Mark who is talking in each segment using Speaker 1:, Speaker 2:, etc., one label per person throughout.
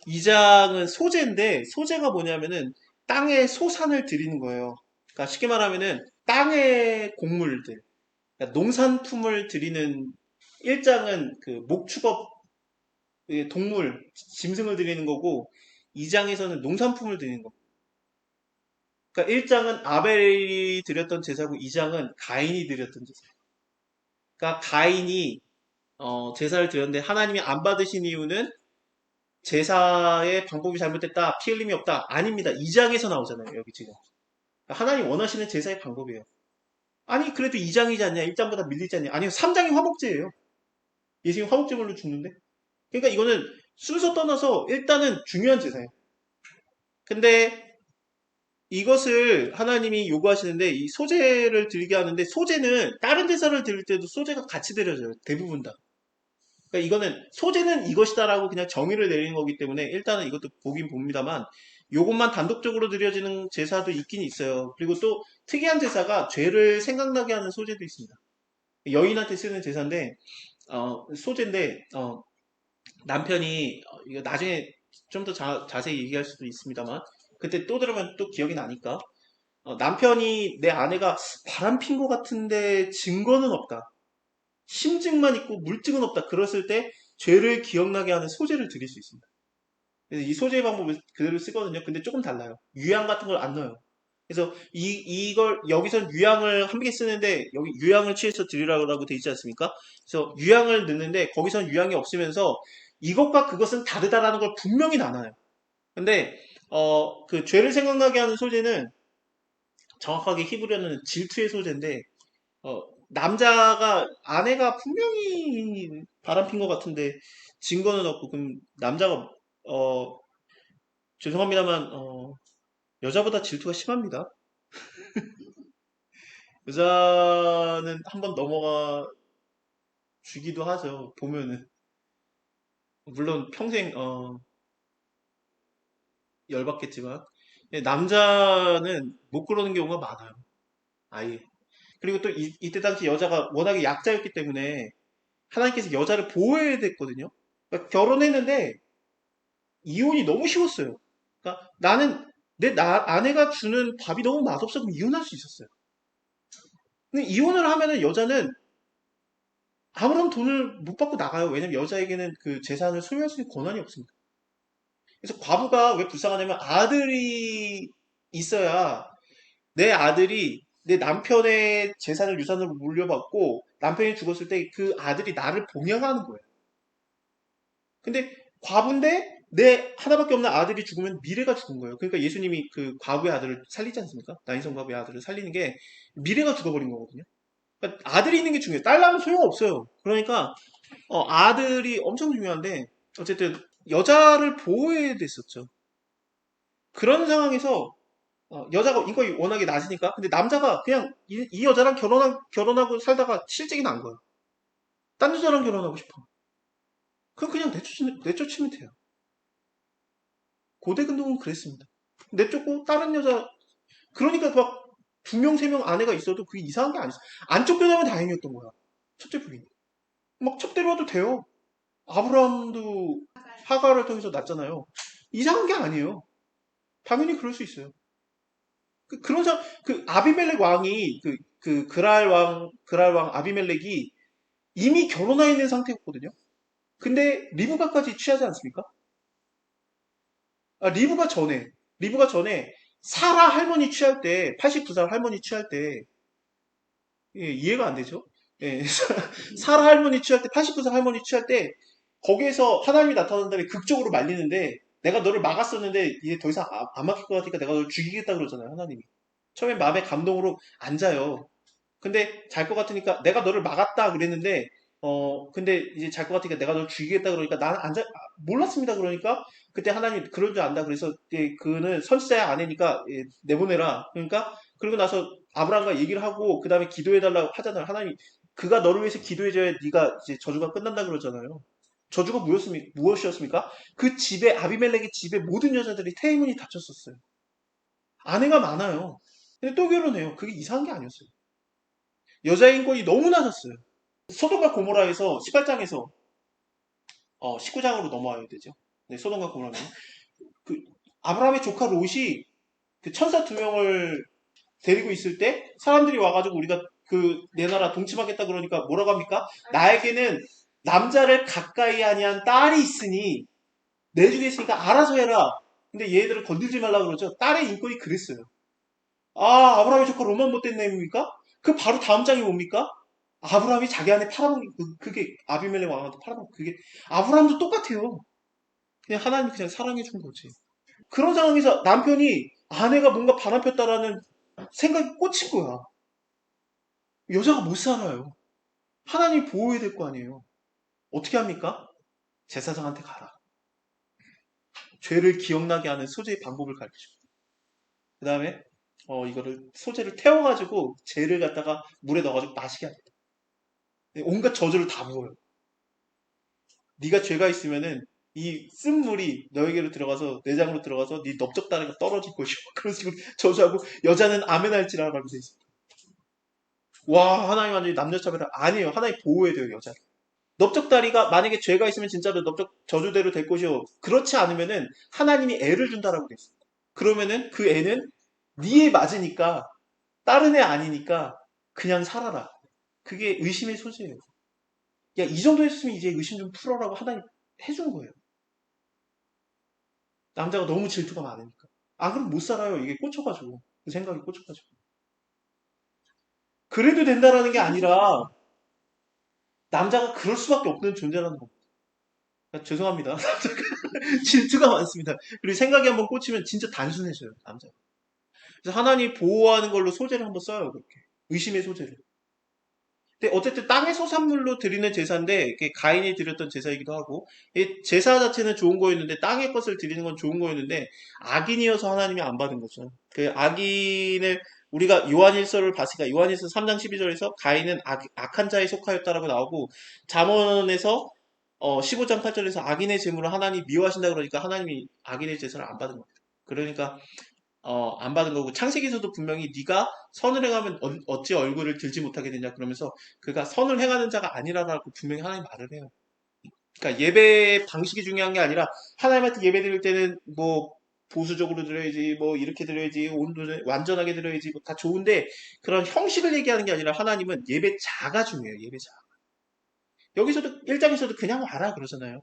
Speaker 1: 이장은 소재인데 소재가 뭐냐면은 땅에 소산을 들이는 거예요. 그러니까 쉽게 말하면은 땅의 곡물들, 그러니까 농산품을 들이는 일장은 그 목축업 동물, 짐승을 들이는 거고 이장에서는 농산품을 드리는 거. 그러니까 1장은 아벨이 드렸던 제사고 2장은 가인이 드렸던 제사. 그러니까 가인이 제사를 드렸는데 하나님이 안 받으신 이유는 제사의 방법이 잘못됐다, 피 흘림이 없다. 아닙니다. 2장에서 나오잖아요. 여기 지금. 그러니까 하나님 원하시는 제사의 방법이에요. 아니 그래도 2장이지 않냐? 1장보다 밀리지 않냐? 아니요. 3장이 화목제예요. 예수님 화목제물로 죽는데. 그러니까 이거는 순서 떠나서 일단은 중요한 제사예요. 근데 이것을 하나님이 요구하시는데 이 소재를 드리게 하는데 소재는 다른 제사를 드릴 때도 소재가 같이 드려져요. 대부분 다. 그러니까 이거는 소재는 이것이다라고 그냥 정의를 내리는 거기 때문에 일단은 이것도 보긴 봅니다만 요것만 단독적으로 드려지는 제사도 있긴 있어요. 그리고 또 특이한 제사가 죄를 생각나게 하는 소재도 있습니다. 여인한테 쓰는 제사인데 소재인데 남편이 이거 나중에 좀 더 자세히 얘기할 수도 있습니다만 그때 또 들으면 또 기억이 나니까 남편이 내 아내가 바람핀 것 같은데 증거는 없다. 심증만 있고 물증은 없다. 그랬을 때 죄를 기억나게 하는 소재를 드릴 수 있습니다. 그래서 이 소재 방법을 그대로 쓰거든요. 근데 조금 달라요. 유향 같은 걸 안 넣어요. 그래서 이걸 여기선 유향을 한 개 쓰는데 여기 유향을 취해서 드리라고 돼 있지 않습니까? 그래서 유향을 넣는데 거기선 유향이 없으면서 이것과 그것은 다르다라는 걸 분명히 나눠요. 근데 그 죄를 생각나게 하는 소재는 정확하게 히브리어는 질투의 소재인데 남자가 아내가 분명히 바람핀 것 같은데 증거는 없고 그럼 남자가 어 죄송합니다만 여자보다 질투가 심합니다. 여자는 한번 넘어가 주기도 하죠. 보면은 물론 평생 열받겠지만 남자는 못 그러는 경우가 많아요. 아예. 그리고 또 이때 당시 여자가 워낙에 약자였기 때문에 하나님께서 여자를 보호해야 됐거든요. 그러니까 결혼했는데 이혼이 너무 쉬웠어요. 그러니까 나는 내 아내가 주는 밥이 너무 맛없어 그럼 이혼할 수 있었어요. 근데 이혼을 하면은 여자는 아무런 돈을 못 받고 나가요. 왜냐면 여자에게는 그 재산을 소유할 수 있는 권한이 없습니다. 그래서 과부가 왜 불쌍하냐면 아들이 있어야 내 아들이 내 남편의 재산을 유산으로 물려받고 남편이 죽었을 때 그 아들이 나를 봉양하는 거예요. 근데 과부인데 내 하나밖에 없는 아들이 죽으면 미래가 죽은 거예요. 그러니까 예수님이 그 과부의 아들을 살리지 않습니까? 나인성 과부의 아들을 살리는 게 미래가 죽어버린 거거든요. 그러니까 아들이 있는 게 중요해요. 딸 낳으면 소용없어요. 그러니까 아들이 엄청 중요한데 어쨌든 여자를 보호해야 됐었죠. 그런 상황에서 여자가 인권이 워낙에 낮으니까 근데 남자가 그냥 이 여자랑 결혼하고 살다가 실직이 난 거예요. 딴 여자랑 결혼하고 싶어. 그럼 그냥 내쫓으면 돼요. 고대 근동은 그랬습니다. 내쫓고 다른 여자 그러니까 막 두 명, 세 명 아내가 있어도 그게 이상한 게 아니었어. 안 쫓겨나면 다행이었던 거야. 첫째 부인. 막 첩대로 도 돼요. 아브라함도 하가를 통해서 낳잖아요. 이상한 게 아니에요. 당연히 그럴 수 있어요. 그런 사, 그 아비멜렉 왕이 그랄 왕 아비멜렉이 이미 결혼해 있는 상태였거든요. 근데 리브가까지 취하지 않습니까? 아, 리브가 전에 사라 할머니 취할 때 89살 할머니 취할 때 이해가 안 되죠? 예, 사라 할머니 취할 때 89살 할머니 취할 때 거기에서 하나님이 나타난 다음에 극적으로 말리는데 내가 너를 막았었는데 이제 더 이상 안 막힐 것 같으니까 내가 너를 죽이겠다 그러잖아요 하나님이. 처음에 마음의 감동으로 앉아요. 근데 잘 것 같으니까 내가 너를 막았다 그랬는데 근데 이제 잘 것 같으니까 내가 너를 죽이겠다 그러니까 나는 몰랐습니다 그러니까 그때 하나님 그럴 줄 안다 그래서 그는 선지자의 아내니까 내보내라 그러니까 그리고 나서 아브라함과 얘기를 하고 그 다음에 기도해달라고 하잖아요 하나님 그가 너를 위해서 기도해줘야 네가 이제 저주가 끝난다 그러잖아요 저주가 무엇이었습니까? 그 집에 아비멜렉의 집에 모든 여자들이 태의문이 닫혔었어요 아내가 많아요 근데 또 결혼해요 그게 이상한 게 아니었어요 여자 인권이 너무 낮았어요. 소돔과 고모라에서 18장에서 19장으로 넘어와야 되죠. 네, 소돔과 고모라는 그 아브라함의 조카 롯이 그 천사 두 명을 데리고 있을 때 사람들이 와가지고 우리가 그 내 나라 동침하겠다 그러니까 뭐라고 합니까? 나에게는 남자를 가까이 아니한 딸이 있으니 내 중에 있으니까 알아서 해라. 근데 얘들을 건들지 말라 그러죠. 딸의 인권이 그랬어요. 아, 아브라함의 조카 롯만 못된 놈입니까? 그 바로 다음 장이 뭡니까? 아브라함이 자기 안에 팔아먹은 그게 아비멜렉 왕한테 팔아먹은 그게 아브라함도 똑같아요. 그냥 하나님 그냥 사랑해 준 거지. 그런 상황에서 남편이 아내가 뭔가 바람 폈다라는 생각이 꽂힌 거야. 여자가 못 살아요. 하나님 보호해야 될 거 아니에요. 어떻게 합니까? 제사장한테 가라. 죄를 기억나게 하는 소재의 방법을 가르쳐줘. 그 다음에 이거를 소재를 태워가지고 죄를 갖다가 물에 넣어가지고 마시게 합니다. 온갖 저주를 다 부어요. 네가 죄가 있으면은 이 쓴 물이 너에게로 들어가서 내장으로 들어가서 네 넓적다리가 떨어질 것이고 그런 식으로 저주하고 여자는 아멘 할지라라고 돼 있어요. 와 하나님 완전히 남녀 차별 아니에요. 하나님 보호해야 돼요 여자. 넓적다리가 만약에 죄가 있으면 진짜로 넓적 저주대로 될 것이요. 그렇지 않으면은 하나님이 애를 준다라고 돼 있어요. 그러면은 그 애는 네에 맞으니까 다른 애 아니니까 그냥 살아라. 그게 의심의 소지예요. 야, 이 정도 했으면 이제 의심 좀 풀어라고 하나님 해준 거예요. 남자가 너무 질투가 많으니까. 아, 그럼 못 살아요. 이게 꽂혀가지고. 그 생각이 꽂혀가지고. 그래도 된다라는 게 아니라 남자가 그럴 수밖에 없는 존재라는 겁니다. 아, 죄송합니다. 질투가 많습니다. 그리고 생각이 한번 꽂히면 진짜 단순해져요, 남자가. 그래서 하나님 보호하는 걸로 소재를 한번 써요, 그렇게. 의심의 소재를. 근데 어쨌든 땅의 소산물로 드리는 제사인데 이게 가인이 드렸던 제사이기도 하고 이 제사 자체는 좋은 거였는데 땅의 것을 드리는 건 좋은 거였는데 악인이어서 하나님이 안 받은 거죠. 그 악인을 우리가 요한일서를 봤으니까 요한일서 3장 12절에서 가인은 악한 자에 속하였다라고 나오고 잠언에서 15장 8절에서 악인의 제물을 하나님 미워하신다 그러니까 하나님이 악인의 제사를 안 받은 겁니다. 그러니까 안 받은 거고 창세기에서도 분명히 네가 선을 행하면 어찌 얼굴을 들지 못하게 되냐 그러면서 그가 선을 행하는 자가 아니라라고 분명히 하나님 말을 해요. 그러니까 예배 방식이 중요한 게 아니라 하나님한테 예배 드릴 때는 뭐 보수적으로 드려야지 뭐 이렇게 드려야지 완전하게 드려야지 뭐다 좋은데 그런 형식을 얘기하는 게 아니라 하나님은 예배자가 중요해요. 예배자. 여기서도 1장에서도 그냥 와라 그러잖아요.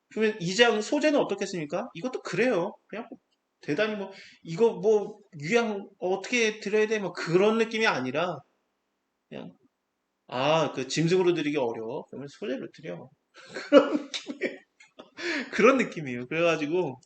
Speaker 1: 그러면 2장 소재는 어떻겠습니까? 이것도 그래요. 그냥 대단히 뭐 이거 뭐 유양 어떻게 드려야 돼? 뭐 그런 느낌이 아니라 그냥 아 그 짐승으로 드리기 어려워. 그러면 소재로 드려. 그런 느낌이에요. 그래가지고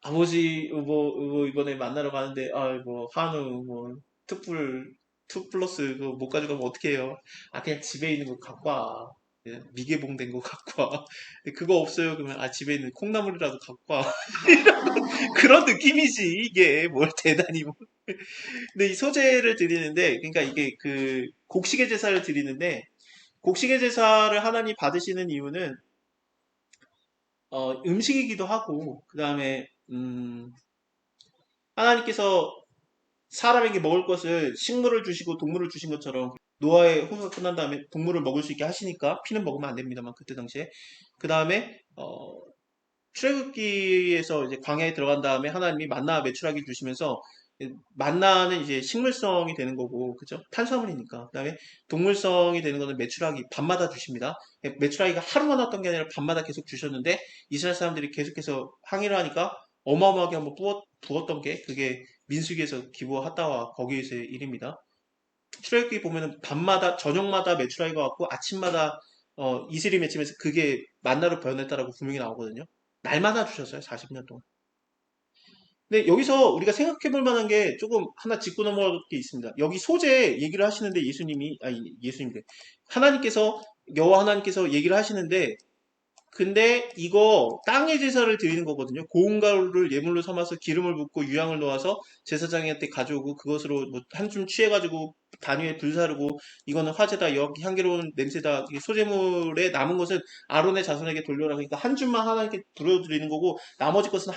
Speaker 1: 아버지 뭐 이번에 만나러 가는데 아 뭐 한우 뭐 투뿔 투 플러스 그거 못 가져가면 어떻게 해요? 아 그냥 집에 있는 거 갖고 와. 그냥 미개봉된 거 갖고 와. 그거 없어요. 그러면 아 집에 있는 콩나물이라도 갖고 와. 그런 느낌이지 이게 뭘 대단히 뭐. 근데 이 소재를 드리는데 그러니까 이게 그 곡식의 제사를 드리는데 곡식의 제사를 하나님 받으시는 이유는 음식이기도 하고 그다음에 하나님께서 사람에게 먹을 것을 식물을 주시고 동물을 주신 것처럼 노아의 홍수가 끝난 다음에 동물을 먹을 수 있게 하시니까 피는 먹으면 안 됩니다만 그때 당시에 그 다음에 출애굽기에서 이제 광야에 들어간 다음에 하나님이 만나 메추라기 주시면서 만나는 이제 식물성이 되는 거고 그죠? 탄수화물이니까 그다음에 동물성이 되는 거는 메추라기 밤마다 주십니다. 메추라기가 하루만 왔던 게 아니라 밤마다 계속 주셨는데 이스라엘 사람들이 계속해서 항의를 하니까 어마어마하게 한번 부었던 게 그게 민수기에서 기부하다와 거기에서의 일입니다. 출애굽기 보면은 밤마다 저녁마다 메추라기가 왔고 아침마다 이슬이 맺히면서 그게 만나로 변했다라고 분명히 나오거든요. 날마다 주셨어요. 40년 동안. 근데 여기서 우리가 생각해 볼 만한 게 조금 하나 짚고 넘어갈 게 있습니다. 여기 소재 얘기를 하시는데 예수님인데 하나님께서 여호와 하나님께서 얘기를 하시는데 근데 이거 땅의 제사를 드리는 거거든요. 고운 가루를 예물로 삼아서 기름을 붓고 유향을 놓아서 제사장한테 가져오고 그것으로 뭐 한 줌 취해가지고 단 위에 불 사르고 이거는 화제다, 여기 향기로운 냄새다. 이게 소재물에 남은 것은 아론의 자손에게 돌려라. 그러니까 한 줌만 하나님께 돌려드리는 거고 나머지 것은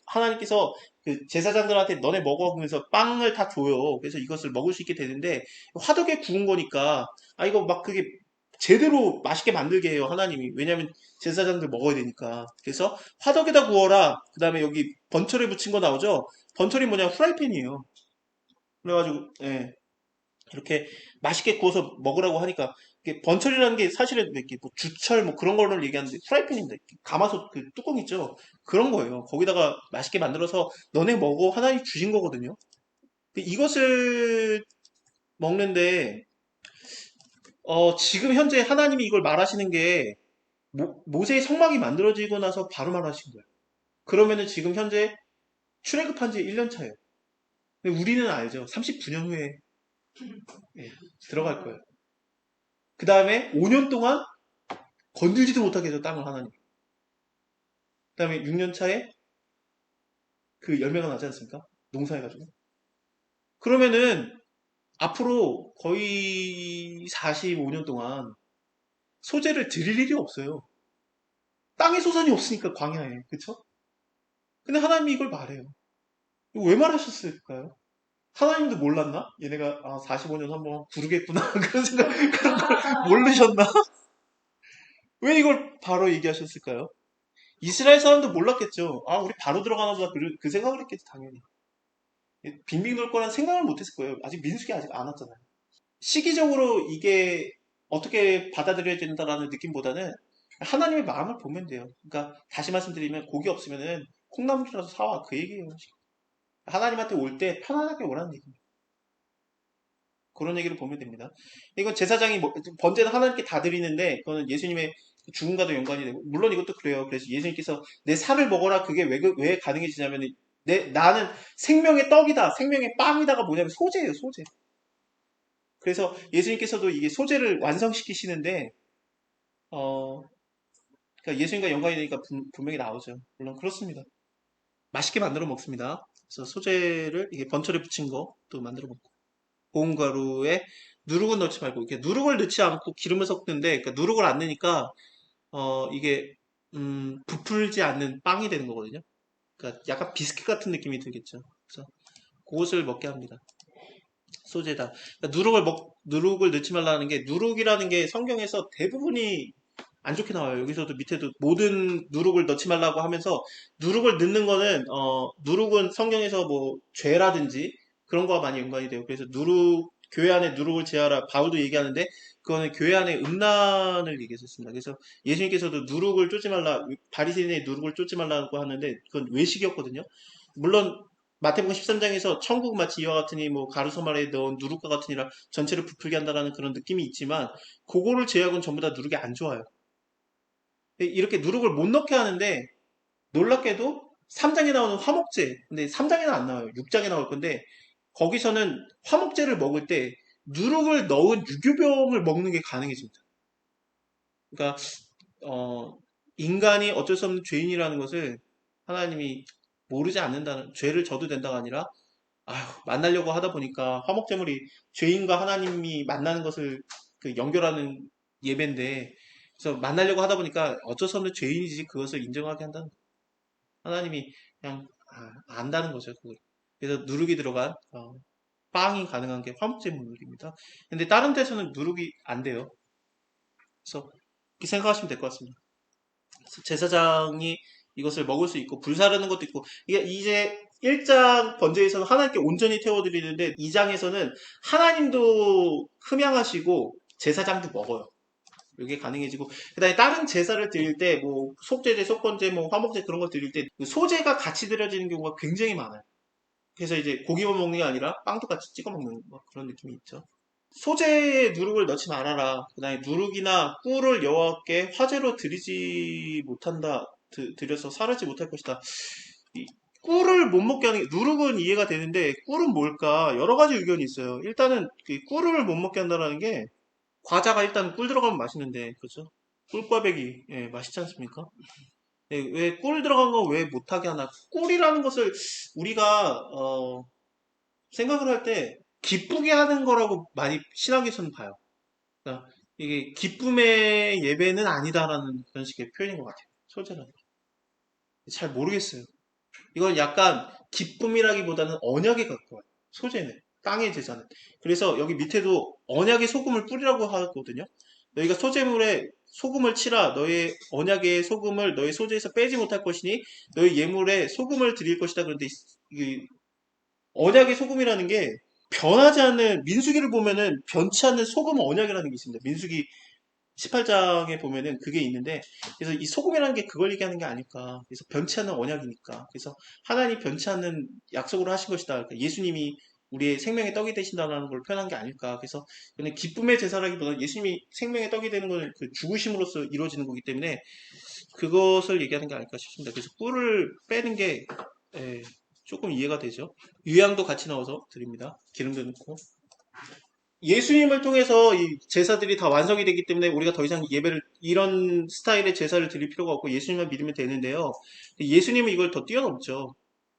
Speaker 1: 하나님께서 그 제사장들한테 너네 먹어 하면서 빵을 다 줘요. 그래서 이것을 먹을 수 있게 되는데 화덕에 구운 거니까 아 이거 막 그게 제대로 맛있게 만들게 해요, 하나님이. 왜냐면 제사장들 먹어야 되니까. 그래서 화덕에다 구워라. 그 다음에 여기 번철에 붙인 거 나오죠? 번철이 뭐냐? 후라이팬이에요. 그래가지고, 예. 이렇게 맛있게 구워서 먹으라고 하니까, 이게 번철이라는 게 사실은 이렇게 뭐 주철 뭐 그런 거를 얘기하는데 후라이팬입니다. 이렇게 가마솥 그 뚜껑 있죠? 그런 거예요. 거기다가 맛있게 만들어서 너네 먹어. 하나님 주신 거거든요. 이것을 먹는데, 지금 현재 하나님이 이걸 말하시는 게 모세의 성막이 만들어지고 나서 바로 말하신 거예요. 그러면은 지금 현재 출애굽한 지 1년 차예요. 근데 우리는 알죠. 39년 후에 예, 들어갈 거예요. 그 다음에 5년 동안 건들지도 못하게 해서 땅을 하나님. 그 다음에 6년 차에 그 열매가 나지 않습니까? 농사해가지고. 그러면은 앞으로 거의 45년 동안 소재를 드릴 일이 없어요. 땅에 소산이 없으니까 광야에. 그쵸? 근데 하나님이 이걸 말해요. 이거 왜 말하셨을까요? 하나님도 몰랐나? 얘네가 45년 한번 부르겠구나 그런 생각 그런 걸 모르셨나? 왜 이걸 바로 얘기하셨을까요? 이스라엘 사람도 몰랐겠죠. 우리 바로 들어가나 보다 그 생각을 했겠지 당연히. 빙빙 돌 거란 생각을 못했을 거예요. 아직 민수기 아직 안 왔잖아요. 시기적으로 이게 어떻게 받아들여야 된다라는 느낌보다는 하나님의 마음을 보면 돼요. 그러니까 다시 말씀드리면 고기 없으면은 콩나물이라도 사와 그 얘기예요. 하나님한테 올 때 편안하게 오라는 얘기입니다. 그런 얘기를 보면 됩니다. 이건 제사장이 번제는 하나님께 다 드리는데 그거는 예수님의 죽음과도 연관이 되고 물론 이것도 그래요. 그래서 예수님께서 내 살을 먹어라 그게 왜 가능해지냐면 나는 생명의 떡이다, 생명의 빵이다가 뭐냐면 소재예요, 소재. 그래서 예수님께서도 이게 소재를 완성시키시는데 어 그러니까 예수님과 연관이 되니까 분명히 나오죠. 물론 그렇습니다. 맛있게 만들어 먹습니다. 그래서 소재를 이게 번철에 붙인 거 또 만들어 먹고. 고운 가루에 누룩은 넣지 말고 이렇게 누룩을 넣지 않고 기름을 섞는데 그러니까 누룩을 안 넣으니까 이게 부풀지 않는 빵이 되는 거거든요. 그러니까 약간 비스킷 같은 느낌이 들겠죠. 그래서 그것을 먹게 합니다. 소재다. 그러니까 누룩을 넣지 말라는 게 누룩이라는 게 성경에서 대부분이 안 좋게 나와요. 여기서도 밑에도 모든 누룩을 넣지 말라고 하면서 누룩을 넣는 거는 누룩은 성경에서 뭐 죄라든지 그런 거와 많이 연관이 돼요. 그래서 교회 안에 누룩을 제하라 바울도 얘기하는데 그거는 교회 안에 음란을 얘기했었습니다. 그래서 예수님께서도 누룩을 쫓지 말라 바리새인의 누룩을 쫓지 말라고 하는데 그건 외식이었거든요. 물론 마태복음 13장에서 천국 마치 이와 같으니 뭐 가루소말에 넣은 누룩과 같으니라 전체를 부풀게 한다라는 그런 느낌이 있지만 그거를 제약은 전부 다 누룩이 안 좋아요. 이렇게 누룩을 못 넣게 하는데 놀랍게도 3장에 나오는 화목제 근데 3장에는 안 나와요. 6장에 나올 건데 거기서는 화목제를 먹을 때 누룩을 넣은 유교병을 먹는 게 가능해집니다. 그러니까 인간이 어쩔 수 없는 죄인이라는 것을 하나님이 모르지 않는다는 죄를 져도 된다가 아니라 만나려고 하다 보니까 화목제물이 죄인과 하나님이 만나는 것을 연결하는 예배인데 그래서 만나려고 하다 보니까 어쩔 수 없는 죄인이지 그것을 인정하게 한다는 거예요. 하나님이 그냥 안다는 거죠. 그걸. 그래서 누룩이 들어간 빵이 가능한 게 화목제물입니다. 근데 다른 데서는 누룩이 안 돼요. 그래서 이렇게 생각하시면 될 것 같습니다. 그래서 제사장이 이것을 먹을 수 있고 불사르는 것도 있고 이게 이제 1장 번제에서는 하나님께 온전히 태워드리는데 2장에서는 하나님도 흠양하시고 제사장도 먹어요. 이게 가능해지고 그다음에 다른 제사를 드릴 때 뭐 속죄제, 속건제, 뭐 화목제 그런 거 드릴 때 소제가 같이 드려지는 경우가 굉장히 많아요. 그래서 이제 고기만 먹는 게 아니라 빵도 같이 찍어 먹는 그런 느낌이 있죠. 소재에 누룩을 넣지 말아라. 그다음에 누룩이나 꿀을 여호와께 화제로 드리지 못한다. 드려서 사르지 못할 것이다. 이 꿀을 못 먹게 하는 게 누룩은 이해가 되는데 꿀은 뭘까? 여러 가지 의견이 있어요. 일단은 그 꿀을 못 먹게 한다는 게 과자가 일단 꿀 들어가면 맛있는데 그죠? 꿀꽈배기 예, 맛있지 않습니까? 예, 왜 꿀 들어간 거 왜 못하게 하나? 꿀이라는 것을 우리가 생각을 할 때 기쁘게 하는 거라고 많이 신학에서는 봐요. 그러니까 이게 기쁨의 예배는 아니다라는 그런 식의 표현인 것 같아요. 소재는 잘 모르겠어요. 이건 약간 기쁨이라기보다는 언약에 가까워요. 소재는 땅의 제사는. 그래서 여기 밑에도 언약의 소금을 뿌리라고 하거든요. 너희가 소재물에 소금을 치라. 너의 언약의 소금을 너의 소재에서 빼지 못할 것이니 너희 예물에 소금을 드릴 것이다. 그런데 이 언약의 소금이라는 게 변하지 않는, 민수기를 보면은 변치 않는 소금 언약이라는 게 있습니다. 민수기 18장에 보면은 그게 있는데, 그래서 이 소금이라는 게 그걸 얘기하는 게 아닐까. 그래서 변치 않는 언약이니까. 그래서 하나님 변치 않는 약속으로 하신 것이다. 그러니까 예수님이 우리의 생명의 떡이 되신다는 걸 표현한 게 아닐까. 그래서 그냥 기쁨의 제사라기보다 예수님이 생명의 떡이 되는 건 그 죽으심으로써 이루어지는 거기 때문에 그것을 얘기하는 게 아닐까 싶습니다. 그래서 뿔을 빼는 게 조금 이해가 되죠. 유향도 같이 넣어서 드립니다. 기름도 넣고. 예수님을 통해서 이 제사들이 다 완성이 되기 때문에 우리가 더 이상 예배를, 이런 스타일의 제사를 드릴 필요가 없고 예수님만 믿으면 되는데요. 예수님은 이걸 더 뛰어넘죠.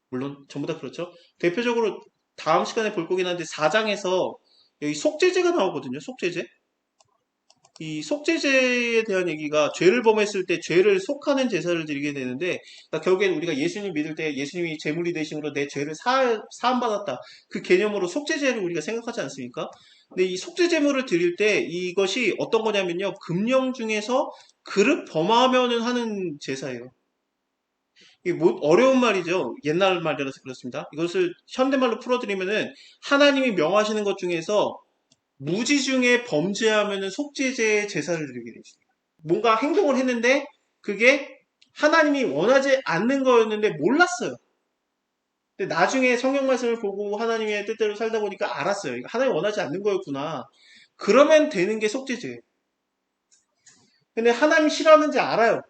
Speaker 1: 물론 전부 다 그렇죠. 대표적으로 다음 시간에 볼 거긴 한데 4장에서 여기 속죄제가 나오거든요. 속죄제. 이 속죄제에 대한 얘기가, 죄를 범했을 때 죄를 속하는 제사를 드리게 되는데, 그러니까 결국엔 우리가 예수님 믿을 때 예수님이 제물이 되심으로 내 죄를 사함받았다. 그 개념으로 속죄제를 우리가 생각하지 않습니까? 근데 이 속죄제물을 드릴 때 이것이 어떤 거냐면요. 금령 중에서 그릇 범하면은 하는 제사예요. 이게 뭐 어려운 말이죠. 옛날 말이라서 그렇습니다. 이것을 현대말로 풀어드리면은 하나님이 명하시는 것 중에서 무지 중에 범죄하면은 속죄제의 제사를 드리게 되죠. 뭔가 행동을 했는데 그게 하나님이 원하지 않는 거였는데 몰랐어요. 근데 나중에 성경 말씀을 보고 하나님의 뜻대로 살다 보니까 알았어요. 이거 하나님 원하지 않는 거였구나. 그러면 되는 게 속죄제예요. 근데 하나님 싫어하는지 알아요.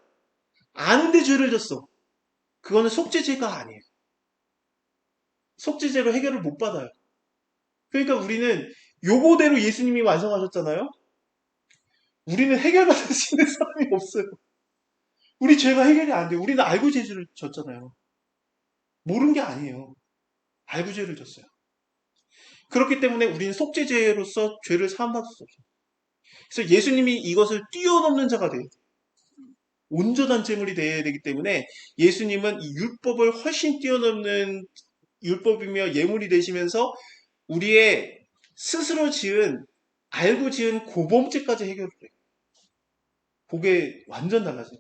Speaker 1: 아는데 죄를 졌어. 그거는 속죄제가 아니에요. 속죄제로 해결을 못 받아요. 그러니까 우리는 요거대로 예수님이 완성하셨잖아요. 우리는 해결받을 수 있는 사람이 없어요. 우리 죄가 해결이 안 돼요. 우리는 알고 죄를 졌잖아요. 모른 게 아니에요. 알고 죄를 졌어요. 그렇기 때문에 우리는 속죄죄로서 죄를 사함받을 수 없어요. 그래서 예수님이 이것을 뛰어넘는 자가 돼요. 온전한 제물이 되어야 되기 때문에 예수님은 이 율법을 훨씬 뛰어넘는 율법이며 예물이 되시면서 우리의 스스로 지은, 알고 지은 고범죄까지 해결을 해요. 그게 완전 달라져요.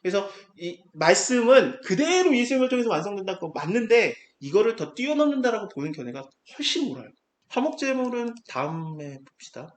Speaker 1: 그래서 이 말씀은 그대로 예수님을 통해서 완성된다는 건 맞는데 이거를 더 뛰어넘는다라고 보는 견해가 훨씬 옳아요. 화목제물은 다음에 봅시다.